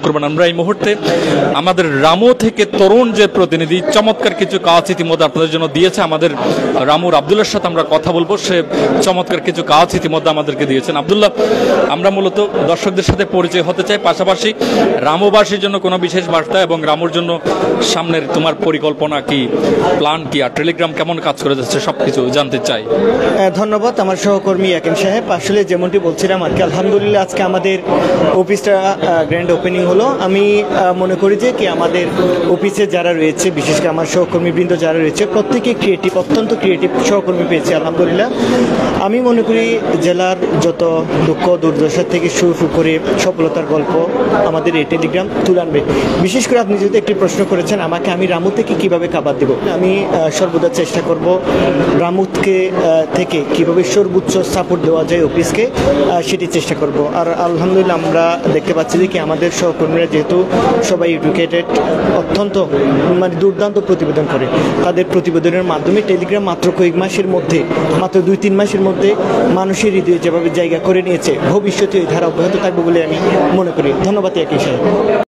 করবেন। আমরা এই মুহূর্তে আমাদের রামু থেকে তরুণ যে প্রতিনিধি চমৎকার কিছু কাজ ইতিমধ্যে আপনাদের জন্য দিয়েছে, আমাদের রামুর আব্দুল্লাহর সাথে আমরা কথা বলবো। সে চমৎকার কিছু কাজ ইতিমধ্যে আমাদেরকে দিয়েছেন। আব্দুল্লাহ, আমরা মূলত দর্শকদের সাথে পরিচয় হতে চাই, পাশাপাশি রামুবাসীর জন্য কোনো বিশেষ বার্তা এবং রামুর জন্য সামনের তোমার পরিকল্পনা কি, প্ল্যান কি, আর টেলিগ্রাম কেমন কাজ করে যাচ্ছে সবকিছু জানতে চাই। ধন্যবাদ আমার সহকর্মী ইয়াকিম সাহেব। আসলে যেমনটি বলছিলাম আর কি, আলহামদুলিল্লাহ আজকে আমাদের অফিসটা গ্র্যান্ড ওপেনিং হলো। আমি মনে করি যে কি আমাদের অফিসে যারা রয়েছে, বিশেষ করে আমার সহকর্মীবৃন্দ যারা রয়েছে, প্রত্যেকে ক্রিয়েটিভ, অত্যন্ত ক্রিয়েটিভ সহকর্মী পেয়েছি আলহামদুলিল্লাহ। আমি মনে করি জেলার যত দুঃখ দুর্দশা থেকে শুরু করে সফলতার গল্প আমাদের এই টেলিগ্রাম তুলে আনবে। বিশেষ করে আপনি যদি একটি প্রশ্ন করেছেন আমাকে, আমি রামু থেকে কিভাবে খাবার দেব, আমি সর্বদা চেষ্টা করব রামুকে থেকে কিভাবে সর্বোচ্চ সাপোর্ট দেওয়া যায় অফিসকে, সেটি চেষ্টা করব। আর আলহামদুলিল্লাহ আমরা দেখতে পাচ্ছি যে কি আমাদের সহকর্মীরা যেহেতু সবাই এডুকেটেড, অত্যন্ত মানে দুর্দান্ত প্রতিবেদন করে, তাদের প্রতিবেদনের মাধ্যমে টেলিগ্রাম মাত্র কয়েক মাসের মধ্যে, মাত্র 2-3 মাসের মধ্যে মানুষের হৃদয়ে যেভাবে জায়গা করে নিয়েছে, ভবিষ্যতে এই ধারা অব্যাহত থাকবে বলে আমি মনে করি। ধন্যবাদ ইয়াকিম সাহেব।